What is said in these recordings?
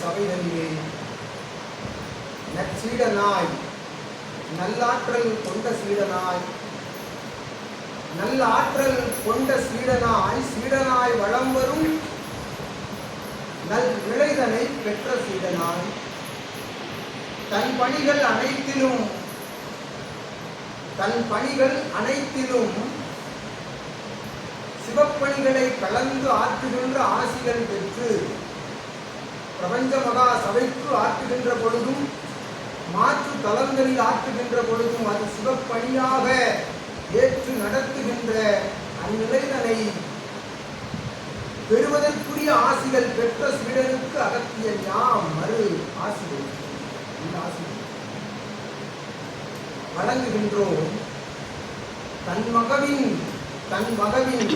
சபைகளிலே நற்சீடனாய், நல்லாற்றல் கொண்ட சீடனாய், நல்ல ஆற்றல் கொண்ட சீடனாய் வளம் வரும் நல் விளைதனை பெற்ற சீடனாய், தன் பணிகள் அனைத்திலும் சிவப்பணிகளை கலந்து ஆற்றுகின்ற ஆசிகள் பெற்று பிரபஞ்ச மகா சபைக்கு ஆற்றுகின்ற பொழுதும், மாற்று தலங்களில் ஆற்றுகின்ற பொழுதும் அது சிவப்பணியாக ஏற்று நடத்துகின்ற அந்நிலைதனை பெறுவதற்குரிய ஆசிகள் பெற்ற சீடனுக்கு அகத்தியன் யாம் மறு ஆசிகள் வழங்குகின்றோம். தன் மகவின்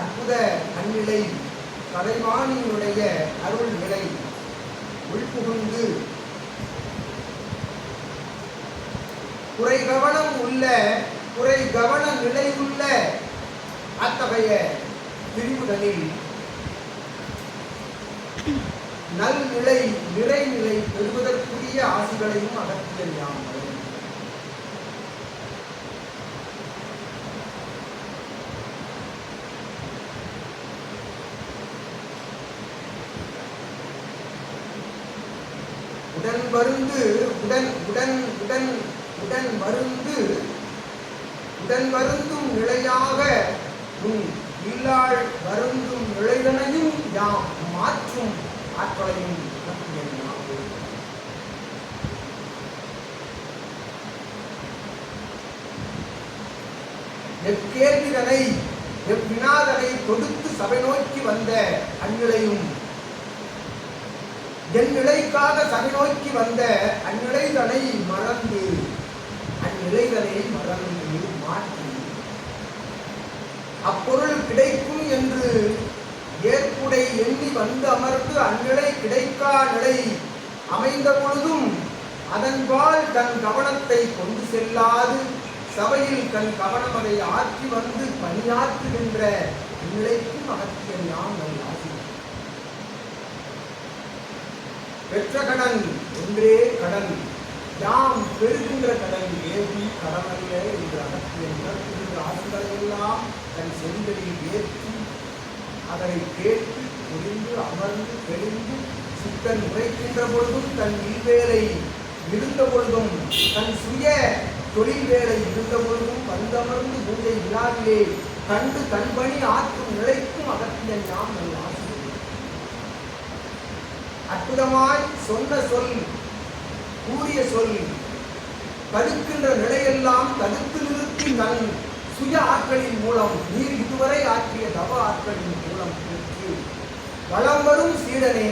அற்புத அந்நிலை கலைவாணியினுடைய அருள் நிலை உள்புகுந்து குறை கவன நிலையுள்ள அத்தகைய பிரிவுகளில் நல்நிலை நிறைநிலை பெறுவதற்குரிய ஆசிகளையும் அகத்தியல் யாம் உடன் வருந்தும் நிலையாக இல்லாள் வருந்தும் நிலைதனையும் யாம் மாற்றும் ஆற்றலையும் எக்கேள்விதனை எவ்வினாதனை தொடுத்து சபை நோக்கி வந்த அந்நிலையும், என் நிலைக்காக சபை நோக்கி வந்த அந்நிலைதனை மறந்து மாற்றி அப்பொருள் கிடைக்கும் என்று ஏற்புடை எண்ணி வந்து அமர்ந்து அந்நிலை கிடைக்கா நிலை அமைந்த பொழுதும் அதன்பால் தன் கவனத்தை கொண்டு செல்லாது சபையில் தன் கவனம் அதை ஆற்றி வந்து பணியாற்றுகின்ற நிலைக்கும் அகத்தியன் யாம் நல்லாசி. பெற்ற கடன் ஒன்றே கடன், யாம் பெறுகின்ற கடன் ஏவி கடனல்ல என்று அகத்தியன் உணர்த்துகின்ற ஆசிகளை எல்லாம் தன் செவிகளில் ஏற்றி அதனை கேட்டு புரிந்து அமர்ந்து தெளிந்து சித்தன் உரைக்கின்ற பொழுதும், தன் இல்வேலை இருந்த பொழுதும், தன் சுய தொழில் வேலை இருந்த பொழுதும் வந்தமர்ந்து பூஜை விழாவிலே கண்டு தன்பணி ஆற்றும் நிலைக்கும் அகத்தியன் யாம் நல் ஆசிரியர். அற்புதமாய் சொன்ன சொல், கூறிய சொல் தடுக்கின்ற நிலையெல்லாம் தடுத்து நிறுத்தி தன் சுய ஆற்றலின் மூலம் நீர் இதுவரை ஆற்றிய தவ ஆற்றலின் மூலம் பெற்று வளம் வரும் சீடனே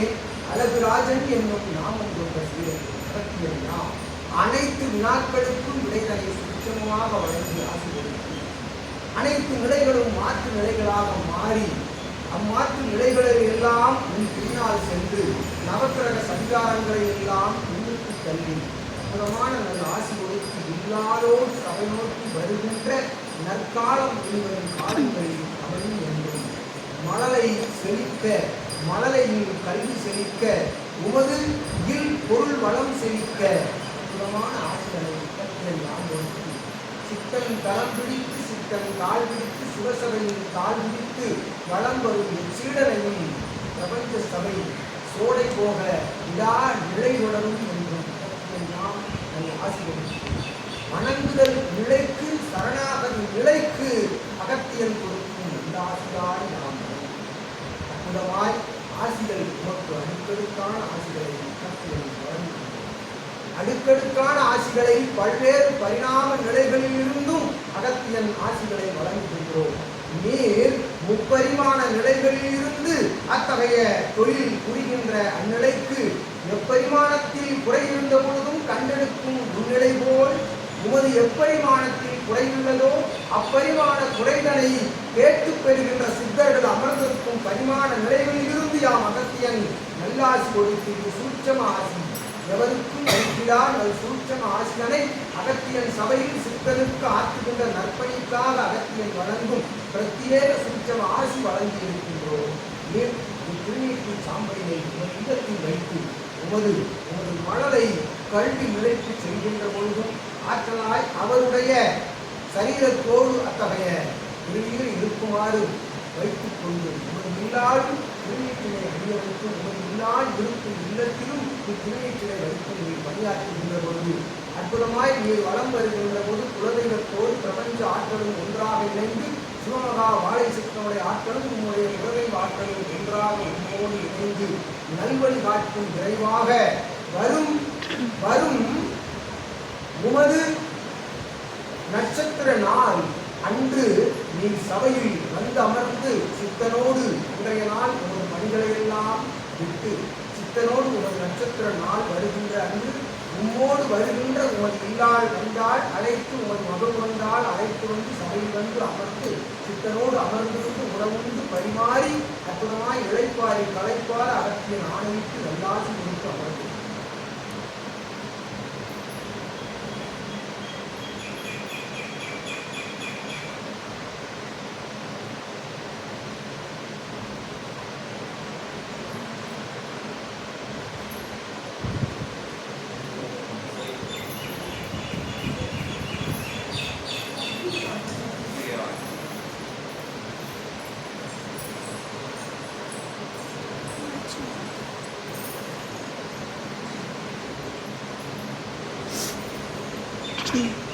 அழகுராஜன் என்னும் நாமம் கொண்ட சீடனே அகத்தியன் யாம் அனைத்து வினாக்களுக்கும் விடைதனை சுற்றமாக வழங்கி ஆசிரியருக்கு அனைத்து நிலைகளும் மாற்று நிலைகளாக மாறி அம்மாற்று நிலைகளை எல்லாம் உன் பின்னால் சென்று நவக்கிரக சஞ்சாரங்களை எல்லாம் முன்னுக்கு தள்ளி அற்புதமான நல்ல ஆசி கொடுத்து இல்லாதோர் சபை நோக்கி வருகின்ற நற்காலம் என்பதன் காலங்களில் அமையும் என்றும் மழலை செழிக்க, மழலையில் கல்வி செழிக்க, உமது இல் பொருள் வளம் செழிக்க அற்புதமான ஆசிகளை சித்தன் தரம் பிடித்து, சித்தன் கால் பிடித்து, சிவசபையின் கால் பிடித்து வளம் வரும் சீடனையும் பிரபஞ்ச சபை சோடை போக விடா நிலை தொடரும் என்றும் நாம் ஆசிரியர் வணங்குதல் நிலைக்கு சரணாகதி நிலைக்கு அகத்தியல் கொடுக்கும் நல்லாசியாய் நாம் அற்புதமாய் ஆசிகள் உமக்கு அடுக்கடுக்கான ஆசிகளை அகத்தியல் வழங்குகின்றோம். அடுக்கடுக்கான ஆசிகளை பல்வேறு பரிணாம நிலைகளில் இருந்தும் அகத்தியன் ஆசிகளை வழங்குகின்றோம். நீர் முப்பரிமாண நிலைகளில் இருந்து அத்தகைய தொழில் புரிகின்ற அந்நிலைக்கு எப்பரிமாணத்தில் குறையிருந்த பொழுதும் கண்டெடுக்கும் முன்னிலை போல் உமது எப்பரிமாணத்தில் குறையுள்ளதோ அப்பரிமாண குறைதனை கேட்டு பெறுகின்ற சித்தர்கள் அமர்ந்திருக்கும் பரிமாண நிலைகளில் இருந்து யாம் அகத்தியன் நல்லாசி கொடுத்து சூட்சம ஆசி எவருக்கும் அளிக்கிறார். நல் சூட்சம ஆசியனை அகத்தியன் சபையில் சித்தனுக்கு ஆற்றுகின்ற நற்பணிக்காக அகத்தியன் வழங்கும் பிரத்யேக சூட்சம ஆசி வழங்கி இருக்கின்றோம். திருநீட்டின் சாம்பலினை இதத்தில் வைத்து உமது மணலை கல்வி நிலைக்கு செல்கின்ற பொழுதும் ஆற்றலாய் அவருடைய சரீரத்தோடு அத்தகைய திருவியில் இருக்குமாறு வைத்துக் கொண்டு உமது இல்லாடும் திருநீற்றினை அணிய வைத்து உமது இல்லால் இருக்கும் இல்லத்திலும் திருநீற்றினை வைத்து நீர் பணியாற்றுகின்ற பொழுது அற்புதமாய் நீர் வளம் வருகின்ற போது குலதெய்வத்தோடு பிரபஞ்ச ஆற்றலும் ஒன்றாக இணைந்து சிவமகா வாழை சித்தனுடைய ஆற்றலும் உம்முடைய குலதெய்வ ஆற்றலும் ஒன்றாக உம்மோடு இணைந்து நல்வழி காட்டும் விரைவாக வரும் வரும் உமது நட்சத்திர நாள் அன்று நீ சபையில் வந்து அமர்ந்து சித்தனோடு இன்றைய நாள் உமது பணிகளை எல்லாம் விட்டு சித்தனோடு உமது நட்சத்திர நாள் வருகின்ற அன்று உம்மோடு வருகின்ற உமது இல்லாள் வந்தால் அழைத்து உமது மகள் வந்தால் அழைத்து வந்து சபையில் வந்து அமர்ந்து சித்தனோடு அமர்ந்திருந்து உணவுண்டு பரிமாறி அற்புதமாய் இழைப்பாரி களைப்பார் அகற்றிய நாணைக்கு நல்லாசி கொடுத்து அமர்ந்து Mm.